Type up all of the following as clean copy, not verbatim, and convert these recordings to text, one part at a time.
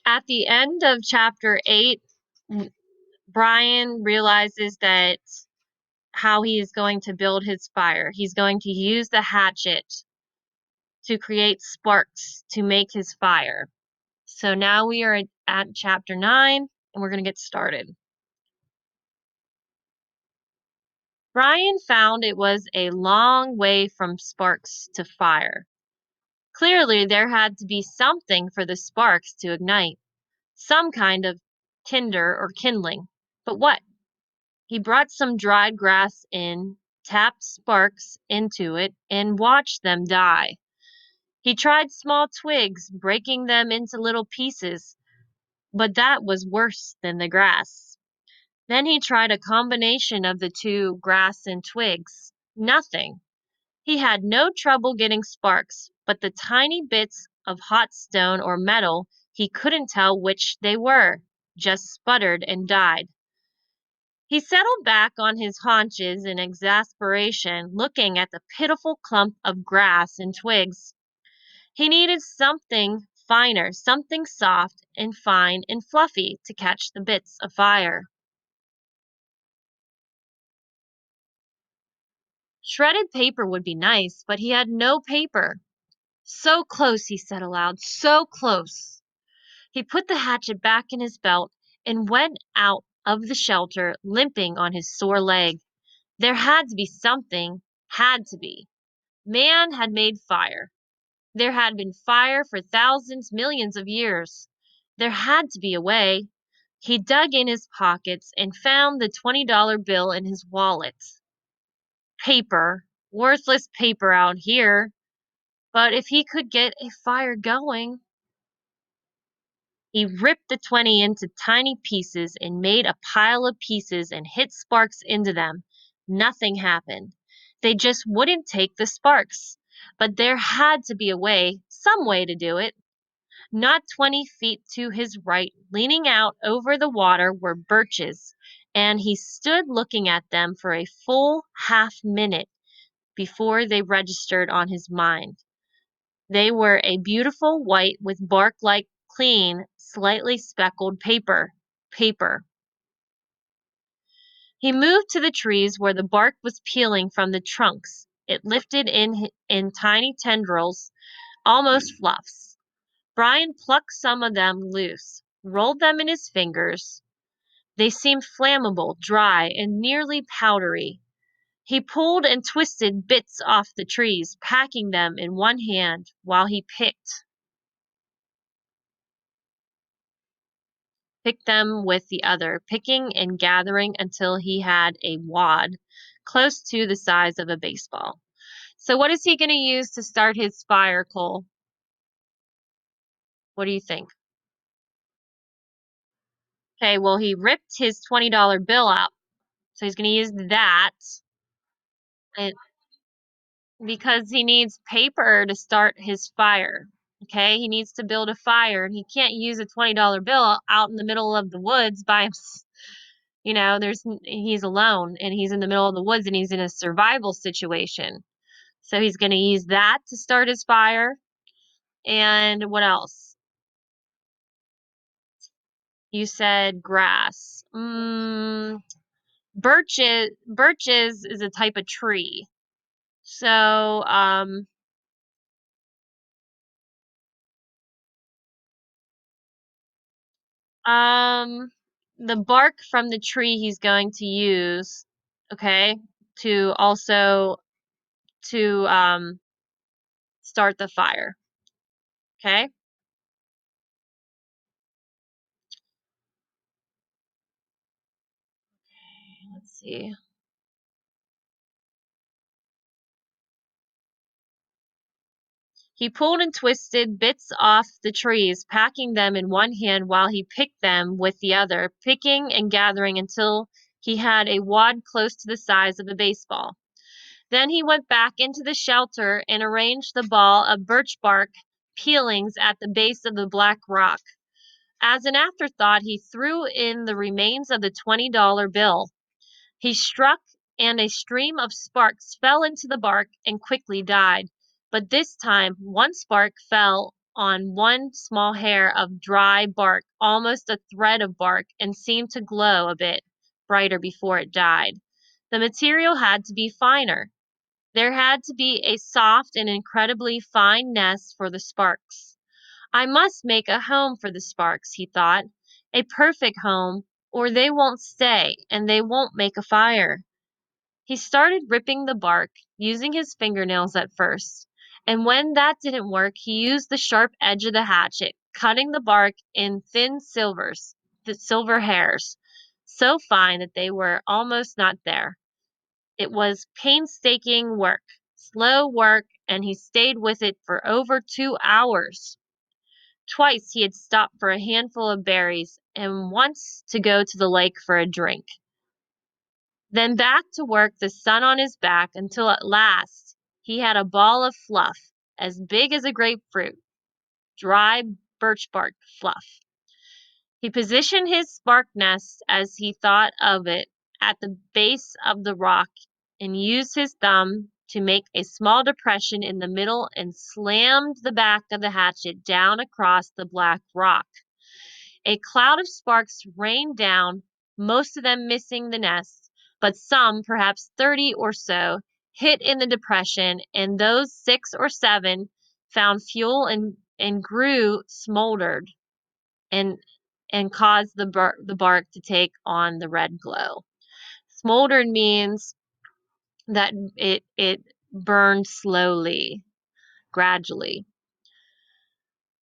At the end of chapter 8, Brian realizes that how he is going to build his fire. He's going to use the hatchet to create sparks to make his fire. So now we are at chapter 9, and we're going to get started. Brian found it was a long way from sparks to fire. Clearly, there had to be something for the sparks to ignite, some kind of tinder or kindling. But what? He brought some dried grass in, tapped sparks into it, and watched them die. He tried small twigs, breaking them into little pieces, but that was worse than the grass. Then he tried a combination of the two, grass and twigs. Nothing. He had no trouble getting sparks, but the tiny bits of hot stone or metal, he couldn't tell which they were, just sputtered and died. He settled back on his haunches in exasperation, looking at the pitiful clump of grass and twigs. He needed something finer, something soft and fine and fluffy to catch the bits of fire. Shredded paper would be nice, but he had no paper. So close, he said aloud, so close. He put the hatchet back in his belt and went out of the shelter, limping on his sore leg. There had to be something, had to be. Man had made fire. There had been fire for thousands, millions of years. There had to be a way. He dug in his pockets and found the $20 bill in his wallet. Paper. Worthless paper out here. But if he could get a fire going. He ripped the 20 into tiny pieces and made a pile of pieces and hit sparks into them. Nothing happened. They just wouldn't take the sparks. But there had to be a way, some way to do it. Not 20 feet to his right, leaning out over the water, were birches, and he stood looking at them for a full half-minute before they registered on his mind. They were a beautiful white with bark like clean, slightly speckled paper. Paper. He moved to the trees where the bark was peeling from the trunks. It lifted in tiny tendrils, almost fluffs. Brian plucked some of them loose, rolled them in his fingers. They seemed flammable, dry, and nearly powdery. He pulled and twisted bits off the trees, packing them in one hand while he picked them with the other, picking and gathering until he had a wad close to the size of a baseball. So what is he going to use to start his fire, Cole? What do you think? Okay, well, he ripped his $20 bill out. So he's going to use that and, because he needs paper to start his fire. Okay, he needs to build a fire, and he can't use a $20 bill out in the middle of the woods by himself. He's alone and he's in the middle of the woods and he's in a survival situation. So he's going to use that to start his fire. And what else? You said grass. Birches is a type of tree. So, um, the bark from the tree he's going to use, okay, to also to start the fire. Okay? Let's see. He pulled and twisted bits off the trees, packing them in one hand while he picked them with the other, picking and gathering until he had a wad close to the size of a baseball. Then he went back into the shelter and arranged the ball of birch bark peelings at the base of the black rock. As an afterthought, he threw in the remains of the $20 bill. He struck, and a stream of sparks fell into the bark and quickly died. But this time, one spark fell on one small hair of dry bark, almost a thread of bark, and seemed to glow a bit brighter before it died. The material had to be finer. There had to be a soft and incredibly fine nest for the sparks. I must make a home for the sparks, he thought. A perfect home, or they won't stay, and they won't make a fire. He started ripping the bark, using his fingernails at first, and when that didn't work, he used the sharp edge of the hatchet, cutting the bark in thin the silver hairs, so fine that they were almost not there. It was painstaking work, slow work, and he stayed with it for over 2 hours. Twice he had stopped for a handful of berries, and once to go to the lake for a drink. Then back to work, the sun on his back, until at last he had a ball of fluff as big as a grapefruit, dry birch bark fluff. He positioned his spark nest as he thought of it at the base of the rock and used his thumb to make a small depression in the middle and slammed the back of the hatchet down across the black rock. A cloud of sparks rained down, most of them missing the nest, but some, perhaps 30 or so, hit in the depression, and those 6 or 7 found fuel and grew smoldered and caused the bark to take on the red glow. Smoldered means that it burned slowly, gradually.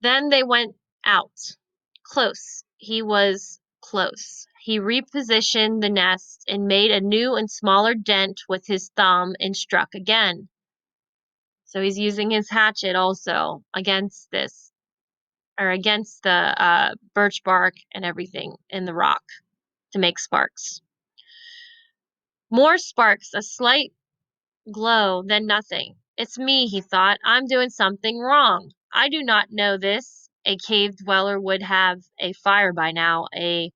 Then they went out. Close. He was close. He repositioned the nest and made a new and smaller dent with his thumb and struck again. So he's using his hatchet also against this, or against the birch bark and everything in the rock to make sparks. More sparks, a slight glow, then nothing. It's me, he thought. I'm doing something wrong. I do not know this. A cave dweller would have a fire by now. A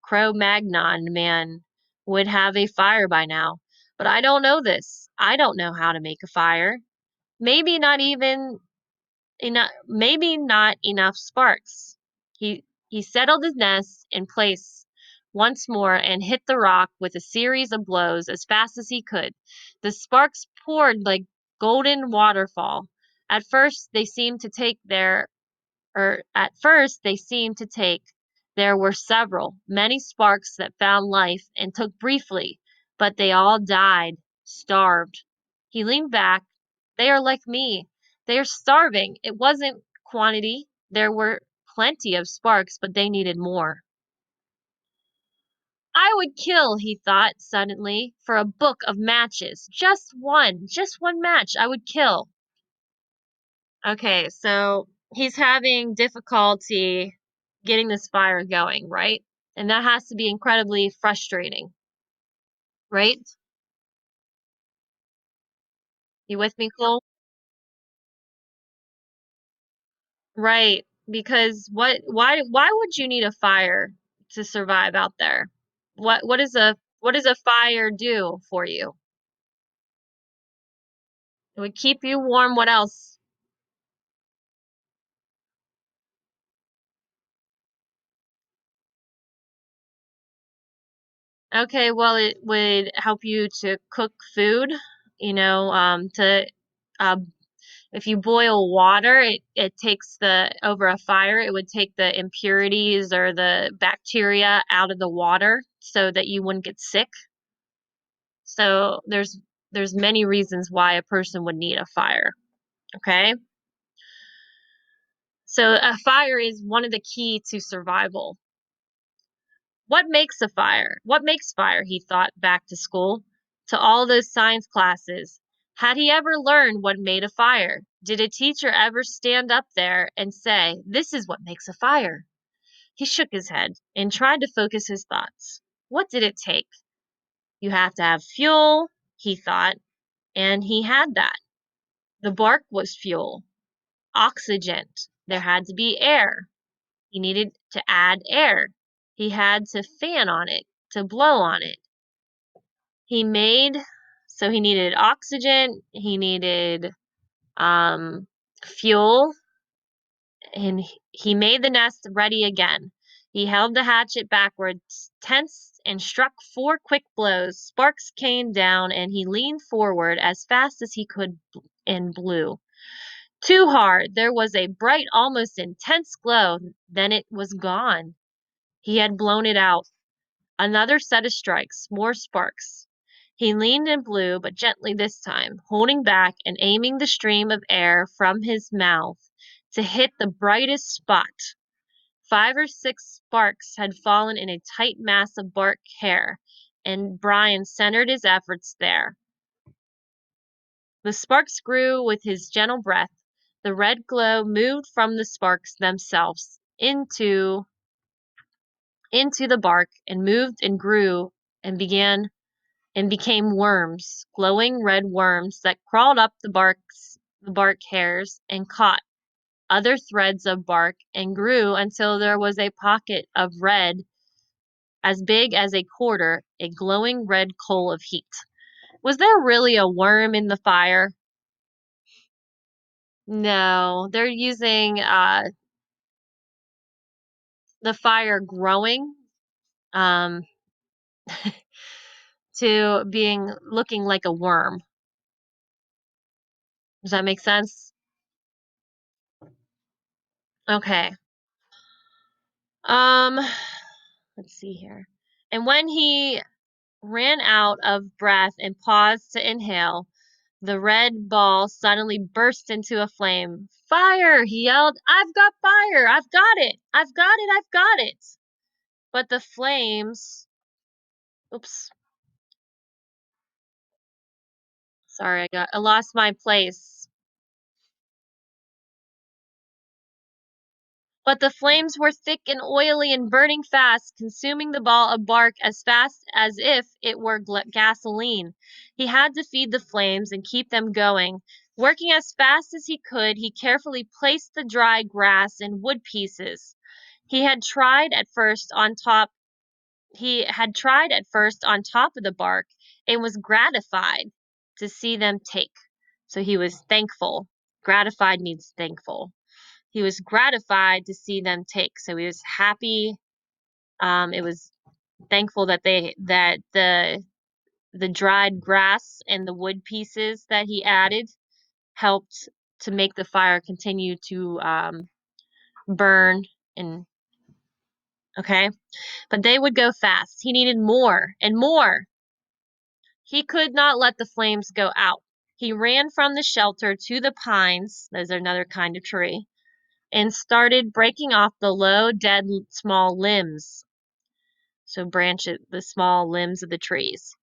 Cro-Magnon man would have a fire by now. But I don't know this. I don't know how to make a fire. Maybe not even maybe not enough sparks. He settled his nest in place once more and hit the rock with a series of blows as fast as he could. The sparks poured like golden waterfall. At first they seemed to take their or at first they seemed to take. There were several, many sparks that found life and took briefly, but they all died, starved. He leaned back. They are like me. They are starving. It wasn't quantity. There were plenty of sparks, but they needed more. I would kill, he thought suddenly, for a book of matches. Just one match I would kill. Okay, so he's having difficulty getting this fire going, right? And that has to be incredibly frustrating, right? You with me, Cole? Right. Because why would you need a fire to survive out there? What does a fire do for you? It would keep you warm. What else? Okay, well, it would help you to cook food, to uh, if you boil water, it takes over a fire, it would take the impurities or the bacteria out of the water so that you wouldn't get sick. So there's many reasons why a person would need a fire. Okay? So a fire is one of the key to survival. What makes a fire? What makes fire? He thought back to school, to all those science classes. Had he ever learned what made a fire? Did a teacher ever stand up there and say, "This is what makes a fire"? He shook his head and tried to focus his thoughts. What did it take? You have to have fuel, he thought, and he had that. The bark was fuel. Oxygen. There had to be air. He needed to add air. He had to fan on it, to blow on it. He made, so he needed oxygen, he needed fuel, and he made the nest ready again. He held the hatchet backwards, tensed, and struck 4 quick blows. Sparks came down, and he leaned forward as fast as he could and blew. Too hard. There was a bright, almost intense glow. Then it was gone. He had blown it out. Another set of strikes, more sparks. He leaned and blew, but gently this time, holding back and aiming the stream of air from his mouth to hit the brightest spot. 5 or 6 sparks had fallen in a tight mass of bark hair, and Brian centered his efforts there. The sparks grew with his gentle breath. The red glow moved from the sparks themselves into the bark and moved and grew and became worms, glowing red worms that crawled up the bark hairs and caught other threads of bark and grew until there was a pocket of red as big as a quarter, a glowing red coal of heat. Was there really a worm in the fire? No, they're using the fire growing um, to being looking like a worm. Does that make sense? Okay. Um, let's see here. And when he ran out of breath and paused to inhale, the red ball suddenly burst into a flame. Fire! He yelled. I've got fire! I've got it! I've got it! I've got it! But the flames. Oops. Sorry, I lost my place. But the flames were thick and oily and burning fast, consuming the ball of bark as fast as if it were gasoline. He had to feed the flames and keep them going. Working as fast as he could, he carefully placed the dry grass and wood pieces. He had tried at first on top of the bark and was gratified to see them take. So he was thankful. Gratified means thankful. He was gratified to see them take. So he was happy. It was thankful that the dried grass and the wood pieces that he added helped to make the fire continue to burn and okay. But they would go fast. He needed more and more. He could not let the flames go out. He ran from the shelter to the pines, those are another kind of tree, and started breaking off the low, dead, small limbs. So branches, the small limbs of the trees.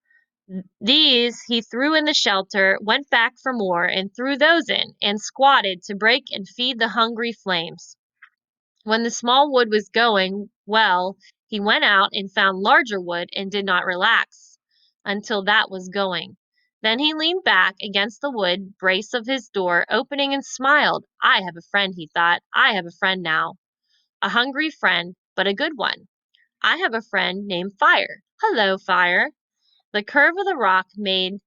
These he threw in the shelter, went back for more, and threw those in, and squatted to break and feed the hungry flames. When the small wood was going well, he went out and found larger wood and did not relax until that was going. Then he leaned back against the wood brace of his door, opening and smiled. I have a friend, he thought. I have a friend now. A hungry friend, but a good one. I have a friend named Fire. Hello, Fire. The curve of the rock made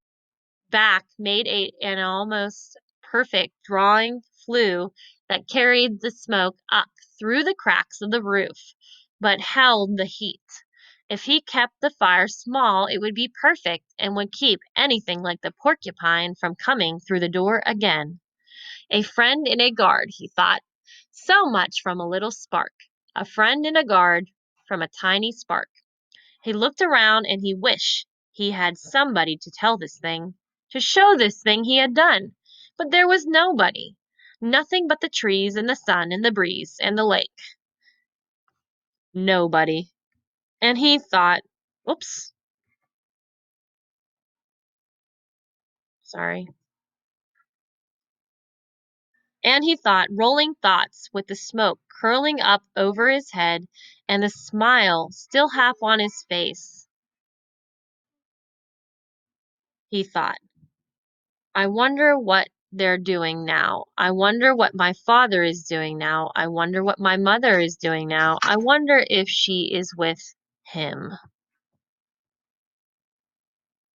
an almost perfect drawing flue that carried the smoke up through the cracks of the roof, but held the heat. If he kept the fire small, it would be perfect and would keep anything like the porcupine from coming through the door again. A friend in a guard, he thought. So much from a little spark. A friend in a guard from a tiny spark. He looked around and he wished he had somebody to tell this thing, to show this thing he had done. But there was nobody. Nothing but the trees and the sun and the breeze and the lake. Nobody. And he thought, oops, sorry. And he thought rolling thoughts with the smoke curling up over his head and the smile still half on his face. He thought, I wonder what they're doing now. I wonder what my father is doing now. I wonder what my mother is doing now. I wonder if she is with him.